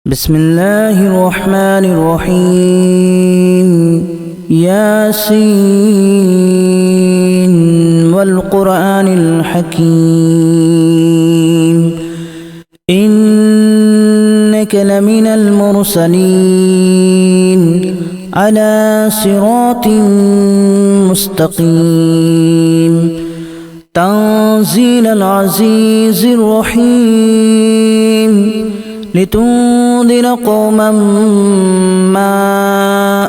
بسم الله الرحمن الرحيم ياسين والقرآن الحكيم إنك لمن المرسلين على صراط مستقيم تنزيل العزيز الرحيم لتنذر قوما ما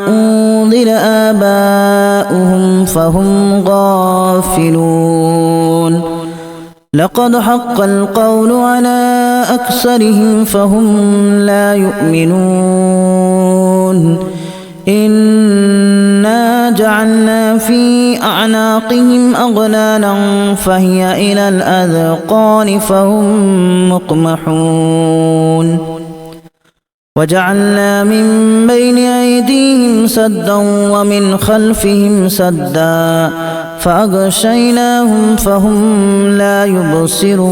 أنذر آباؤهم فهم غافلون لقد حق القول على أكثرهم فهم لا يؤمنون إنا جعلنا في أعناقهم أغلالا فهي إلى الأذقان فهم مقمحون وجعلنا من بين أيديهم سدا ومن خلفهم سدا فأغشيناهم فهم لا يبصرون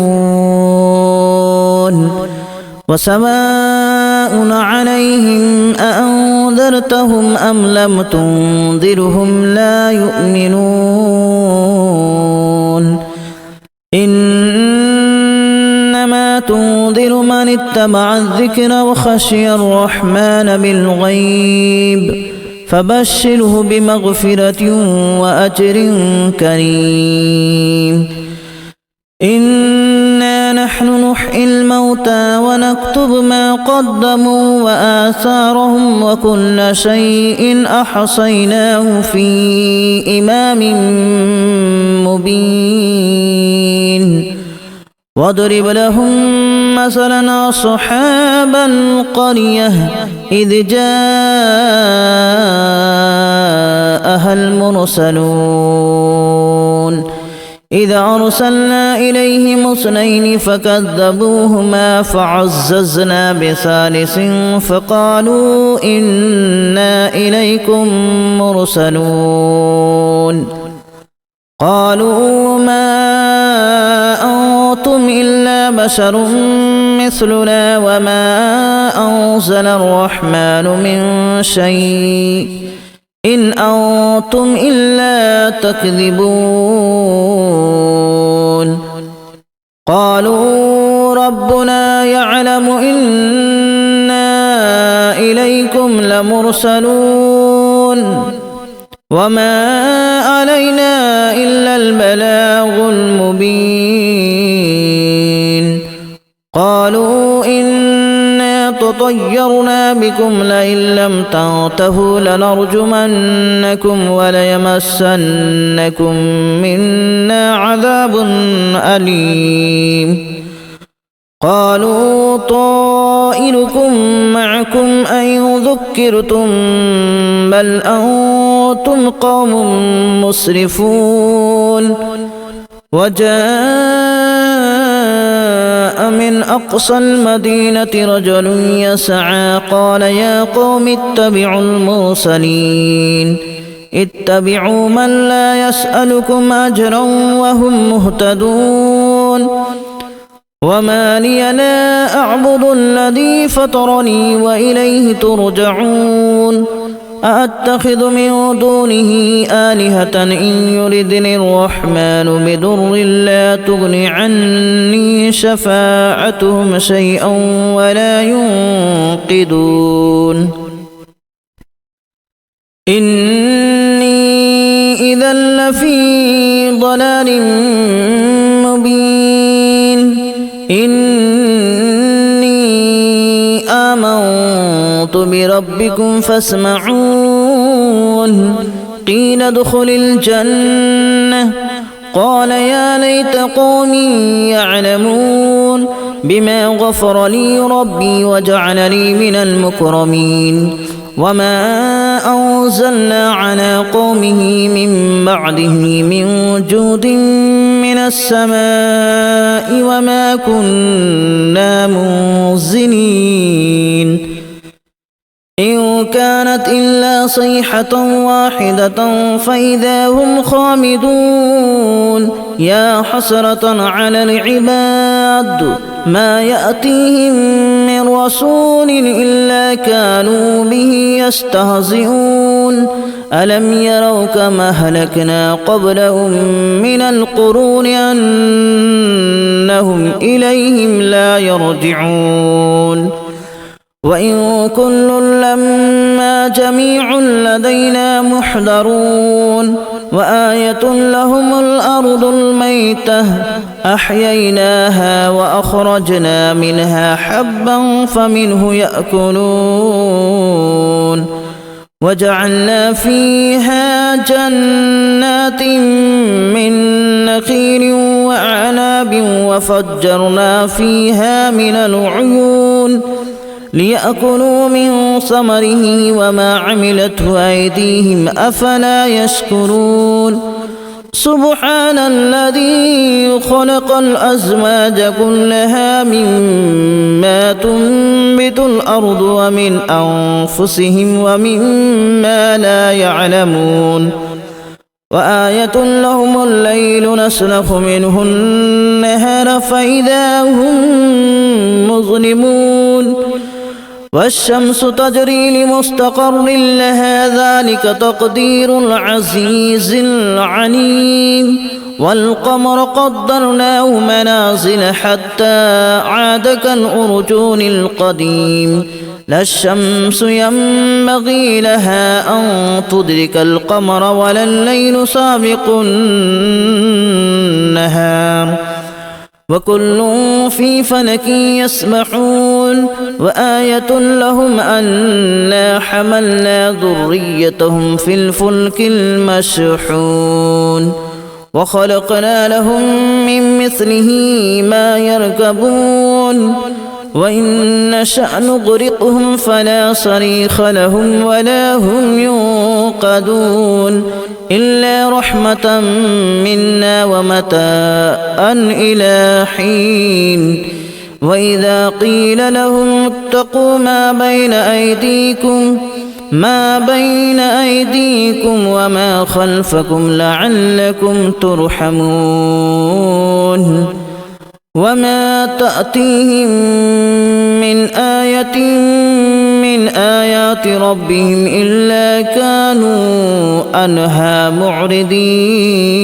وسواء عليهم أأنذرتهم أم لم تنذرهم لا يؤمنون إنما تنذر من اتبع الذكر وخشي الرحمن بالغيب فبشره بمغفرة وأجر كريم إنا نحن نحيي الموتى ونكتب ما قدموا وآثارهم وكل شيء أحصيناه في إمام مبين واضرب لهم مثلا أصحاب القرية إذ جاءها المرسلون إذا أرسلنا إليهم اثنين فكذبوهما فعززنا بثالث فقالوا إنا إليكم مرسلون قالوا ما أنتم إلا بشر مثلنا وما أنزل الرحمن من شيء إن أنتم إلا تكذبون قالوا ربنا يعلم إنا إليكم لمرسلون وما علينا إلا البلاغ المبين قالوا إنا تطيرنا بكم لئن لم تنتهوا لنرجمنكم وليمسنكم منا عذاب أليم قالوا طائركم معكم أن ذكرتم بل أنتم قوم مسرفون وجاء من أقصى المدينة رجل يسعى قال يا قوم اتبعوا المرسلين اتبعوا من لا يسألكم أجرا وهم مهتدون وما لي لا أعبد الذي فطرني وإليه ترجعون أأتخذ من دونه آلهة إن يردني الرحمن بضر لا تغن عني شفاعتهم شيئا ولا ينقذون إني إذا لفي ضلال مبين إني آمنت بربكم فاسمعون قيل ادخل الجنة قال يا ليت قومي يعلمون بما غفر لي ربي وجعلني من المكرمين وما أنزلنا على قومه من بعده من جود من السماء وما كنا منزلين إن كانت إلا صيحة واحدة فإذا هم خامدون يا حسرة على العباد ما يأتيهم من رسول إلا كانوا به يستهزئون ألم يروا كما أهلكنا قبلهم من القرون أنهم إليهم لا يرجعون وإن كل لما جميع لدينا محضرون وآية لهم الأرض الميتة أحييناها وأخرجنا منها حبا فمنه يأكلون وجعلنا فيها جنات من نخيل وأعناب وفجرنا فيها من العيون ليأكلوا من ثمره وما عملته أيديهم أفلا يشكرون سبحان الذي خلق الأزواج كلها مما تنبت الأرض ومن أنفسهم ومما لا يعلمون وآية لهم الليل نسلخ منه النهار فإذا هم مظلمون والشمس تجري لمستقر لها ذلك تقدير العزيز العليم والقمر قدرناه منازل حتى عاد كالأرجون القديم لا الشمس ينبغي لها أن تدرك القمر ولا الليل سابق النهار وكل في فلك يسبحون وآية لهم أنا حملنا ذريتهم في الفلك المشحون وخلقنا لهم من مثله ما يركبون وإن نشأ نغرقهم فلا صريخ لهم ولا هم ينقذون إلا رحمة منا ومتاعا إلى حين وإذا قيل لهم اتقوا ما بين أيديكم وما خلفكم لعلكم ترحمون وما تأتيهم من آية من آيات ربهم إلا كانوا عنها معرضين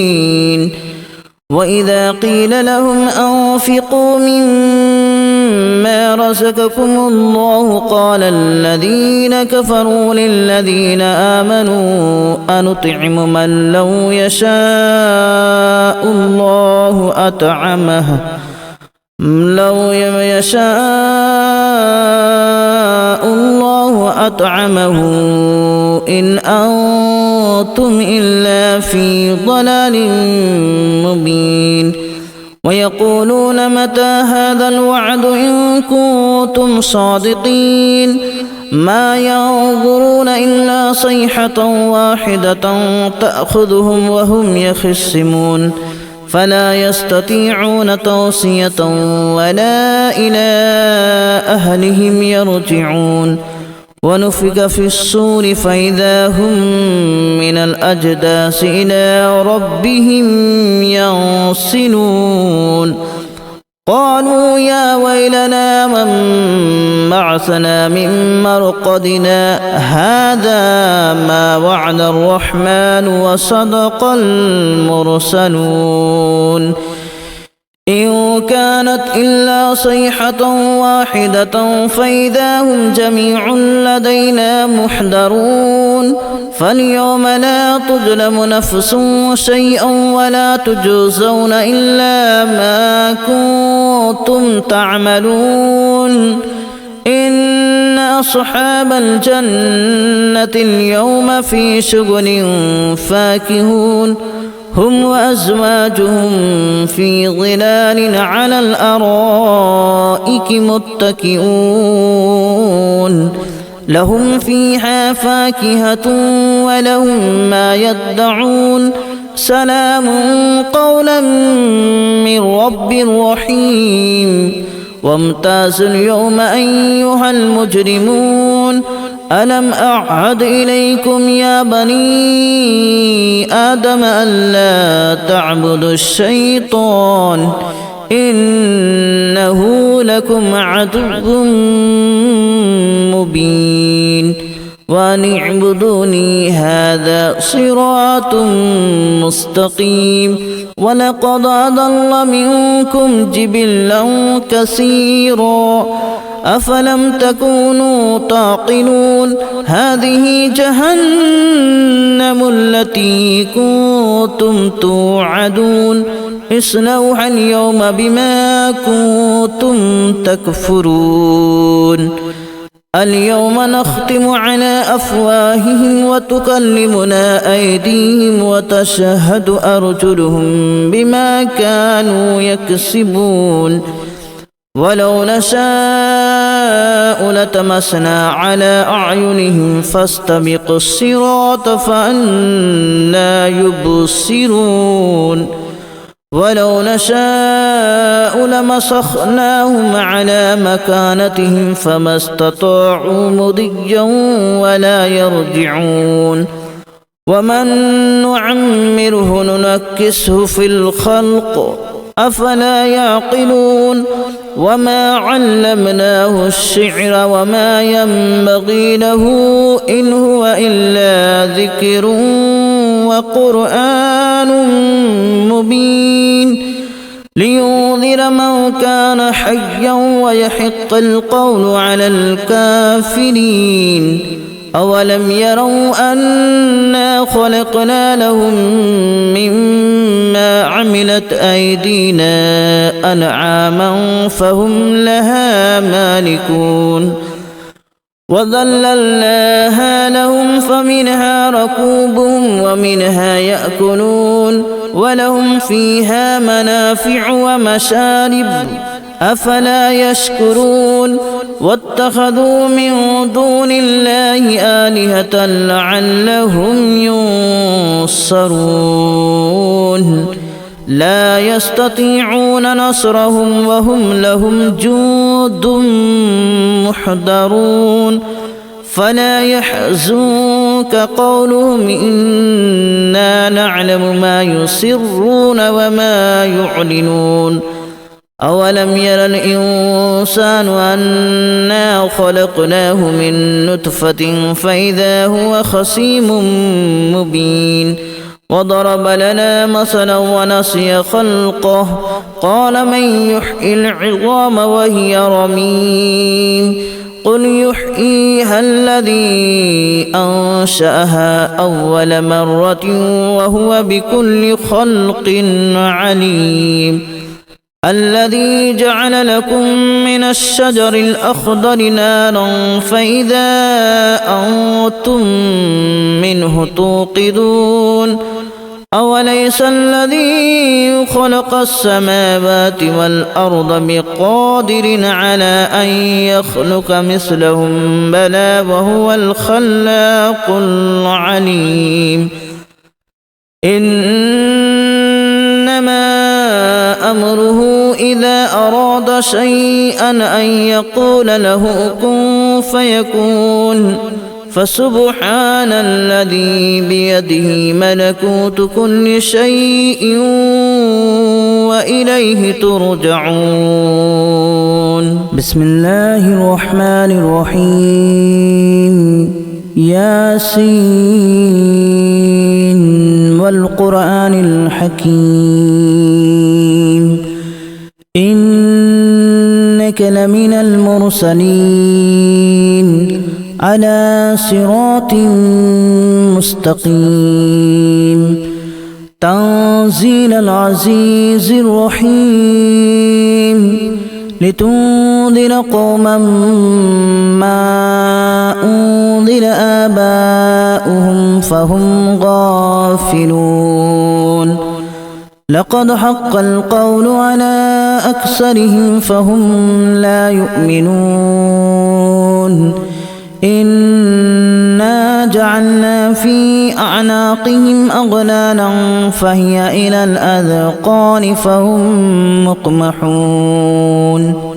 وإذا قيل لهم أنفقوا مما رزقكم الله قال الذين كفروا للذين آمنوا أنطعم من لو يشاء الله أطعمه إن أنتم إلا في ضلال مبين ويقولون متى هذا الوعد إن كنتم صادقين ما ينظرون إلا صيحة واحدة تأخذهم وهم يخصمون فلا يستطيعون توصية ولا إلى أهلهم يرجعون ونفخ في الصور فإذا هم من الأجداث إلى ربهم ينسلون قالوا يا ويلنا من بعثنا من مرقدنا هذا ما وعد الرحمن وصدق المرسلون إن كانت إلا صيحة واحدة فإذا هم جميع لدينا محضرون فاليوم لا تظلم نفس شيئا ولا تجزون إلا ما كنتم تعملون إن أصحاب الجنة اليوم في شغل فاكهون هم وأزواجهم في ظلال على الأرائك متكئون لهم فيها فاكهة ولهم ما يدعون سلام قولا من رب رحيم وامتازوا اليوم أيها المجرمون ألم أعهد إليكم يا بني آدم ألا تعبدوا الشيطان إنه لكم عدو مبين وأن اعبدوني هذا صراط مستقيم ولقد أضل منكم جبلا كثيرا أفلم تكونوا تعقلون هذه جهنم التي كنتم توعدون اصلوها اليوم بما كنتم تكفرون اليوم نختم على أفواههم وتكلمنا أيديهم وتشهد أرجلهم بما كانوا يكسبون ولو نشاء لتمسنا على أعينهم فاستبقوا الصراط فأنى يبصرون ولو نشاء لمسخناهم على مكانتهم فما استطاعوا مضيا ولا يرجعون ومن نعمره ننكسه في الخلق أفلا يعقلون وما علمناه الشعر وما ينبغي له إن هو إلا ذكر وقرآن مبين لينذر من كان حيا ويحق القول على الكافرين أولم يروا أنا خلقنا لهم مما عملت أيدينا أنعاما فهم لها مالكون وذللناها لهم فمنها ركوبهم ومنها يأكلون ولهم فيها منافع ومشارب أفلا يشكرون واتخذوا من دون الله آلهة لعلهم ينصرون لا يستطيعون نصرهم وهم لهم جند محضرون فلا يحزنك قولهم إنا نعلم ما يسرون وما يعلنون أولم ير الإنسان أنا خلقناه من نطفة فإذا هو خصيم مبين وضرب لنا مثلا ونسي خلقه قال من يحيي العظام وهي رميم قل يحييها الذي أنشأها أول مرة وهو بكل خلق عليم الذي جعل لكم من الشجر الأخضر نارا فإذا أنتم منه توقدون أوليس الذي خلق السماوات والأرض بقادر على أن يخلق مثلهم بلى وهو الخلاق العليم إنما أمره إذا أراد شيئا أن يقول له كن فيكون فسبحان الذي بيده ملكوت كل شيء وإليه ترجعون بسم الله الرحمن الرحيم ياسين والقرآن الحكيم إنك لمن المرسلين على صراط مستقيم تنزيل العزيز الرحيم لتنذر قوما ما أنذر آباؤهم فهم غافلون لقد حق القول على أكثرهم فهم لا يؤمنون إنا جعلنا في أعناقهم أغلالا فهي إلى الأذقان فهم مقمحون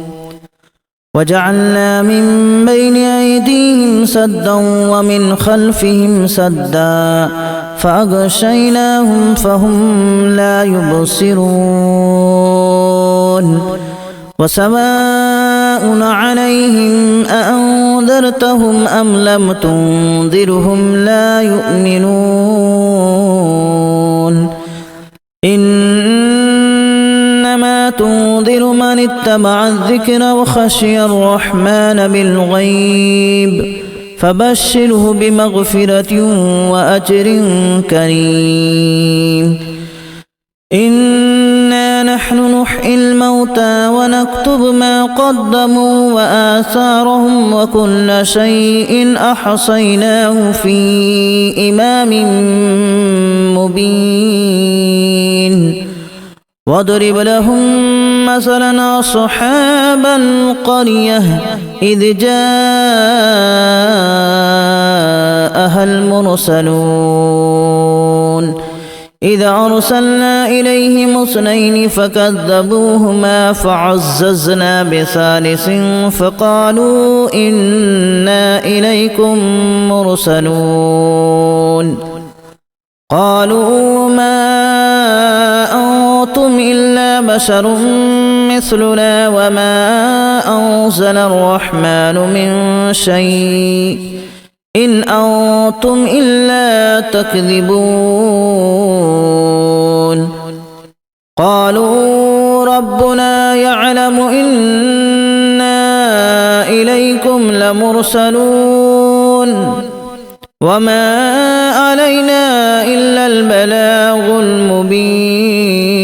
وجعلنا من بين أيديهم سدا ومن خلفهم سدا فأغشيناهم فهم لا يبصرون وسواء عليهم أأنذرتهم أم لم تنذرهم لا يؤمنون إنما تنذر من اتبع الذكر وخشي الرحمن بالغيب فبشره بمغفرة وأجر كريم إنا نحن نحيي الموتى ونكتب ما قدموا وآثارهم وكل شيء أحصيناه في إمام مبين واضرب لهم مثلا أصحاب القرية إذ جاءها المرسلون إذا أرسلنا إليهم اثنين فكذبوهما فعززنا بثالث فقالوا إنا إليكم مرسلون قالوا ما أنتم إلا بشر مثلنا وما أنزل الرحمن من شيء إن أنتم إلا تكذبون قالوا ربنا يعلم إنا إليكم لمرسلون وما علينا إلا البلاغ المبين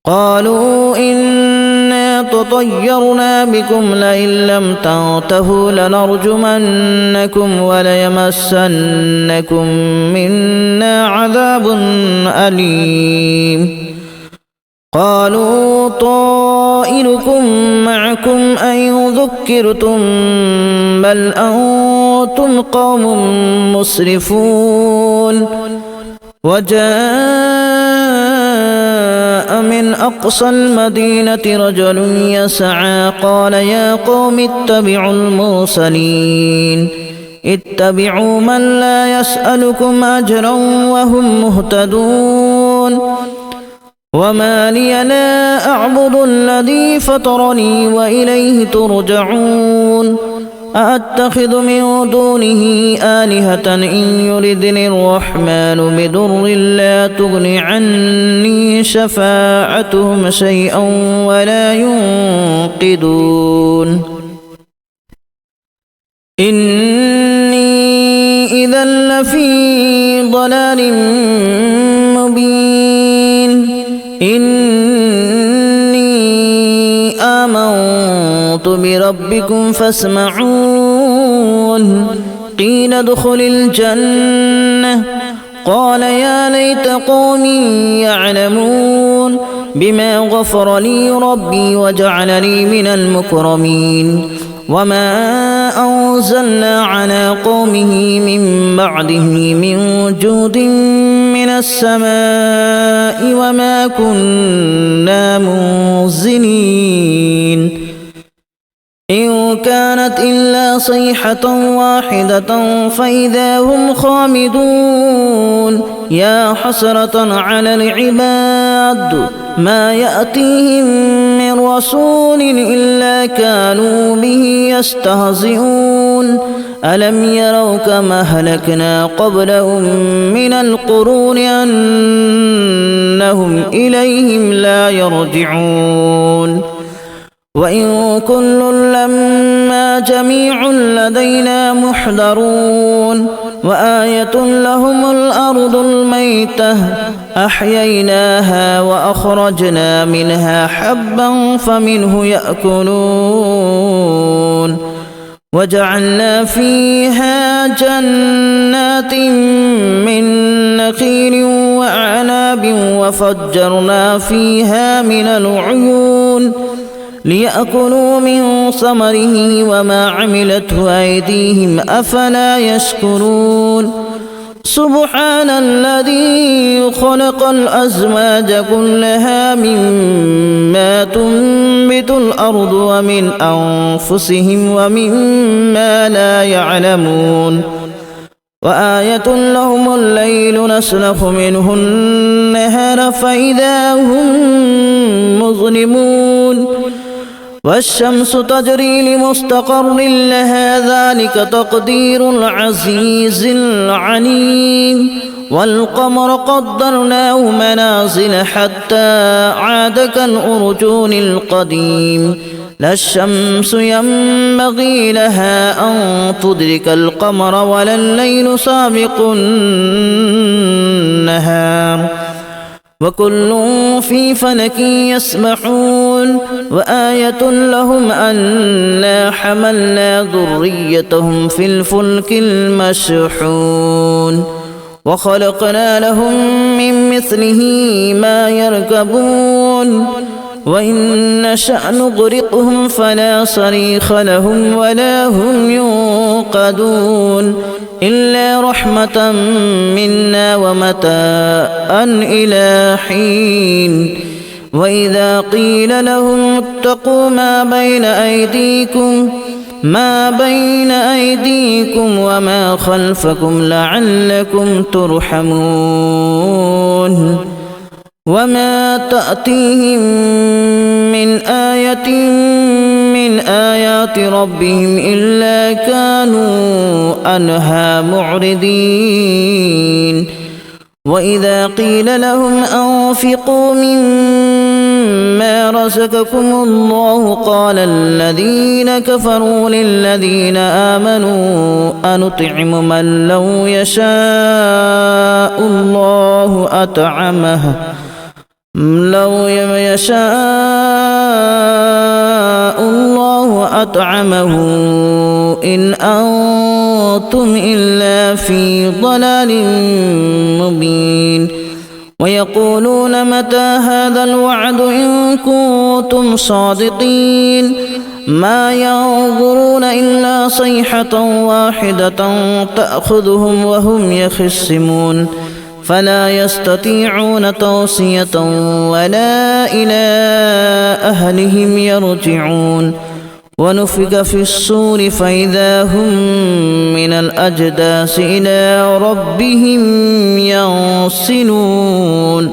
قالوا إنا تطيرنا بكم لئن لم تنتهوا لنرجمنكم وليمسنكم منا عذاب أليم قالوا طائركم معكم أن ذكرتم بل أنتم قوم مسرفون وجاء من أقصى المدينة رجل يسعى قال يا قوم اتبعوا المرسلين اتبعوا من لا يسألكم أجرا وهم مهتدون وما لي لا أعبد الذي فطرني وإليه ترجعون أأتخذ من دونه آلهة إن يردني الرحمن بضر لا تغن عني شفاعتهم شيئا ولا ينقذون إني إذا لفي ضلال مبين إني آمنت بربكم فاسمعون قيل ادخل الجنة قال يا ليت قومي يعلمون بما غفر لي ربي وجعلني من المكرمين وما أنزلنا على قومه من بعده من جود من السماء وما كنا منزلين إن كانت إلا صيحة واحدة فإذا هم خامدون يا حسرة على العباد ما يأتيهم من رسول إلا كانوا به يستهزئون ألم يروا كما أهلكنا قبلهم من القرون أنهم إليهم لا يرجعون وإن كل لما جميع لدينا محضرون وآية لهم الأرض الميتة أحييناها وأخرجنا منها حبا فمنه يأكلون وجعلنا فيها جنات من نخيل وأعناب وفجرنا فيها من العيون ليأكلوا من ثمره وما عملته أيديهم أفلا يشكرون سبحان الذي خلق الأزواج كلها مما تنبت الأرض ومن أنفسهم ومما لا يعلمون وآية لهم الليل نسلخ منه النهار فإذا هم مظلمون والشمس تجري لمستقر لها ذلك تقدير العزيز العليم والقمر قدرناه منازل حتى عاد كالأرجون القديم لا الشمس ينبغي لها أن تدرك القمر ولا الليل سابق النهار وكل في فلك يسبحون وآية لهم أنا حملنا ذريتهم في الفلك المشحون وخلقنا لهم من مثله ما يركبون وإن نشأ نغرقهم فلا صريخ لهم ولا هم ينقذون إلا رحمة منا ومتاعا إلى حين وإذا قيل لهم اتقوا ما بين أيديكم وما خلفكم لعلكم ترحمون وما تأتيهم من آية من آيات ربهم إلا كانوا عنها معرضين وإذا قيل لهم أنفقوا مما رزقكم الله قال الذين كفروا للذين آمنوا أنطعم من لو يشاء الله أطعمه إن أنتم إلا في ضلال مبين ويقولون متى هذا الوعد إن كنتم صادقين ما ينظرون إلا صيحة واحدة تأخذهم وهم يخصمون فلا يستطيعون توصية ولا إلى أهلهم يرجعون ونفخ في الصور فإذا هم من الأجداث إلى ربهم ينسلون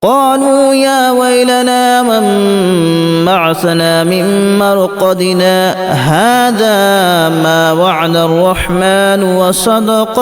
قالوا يا ويلنا من بعثنا من مرقدنا هذا ما وعد الرحمن وصدق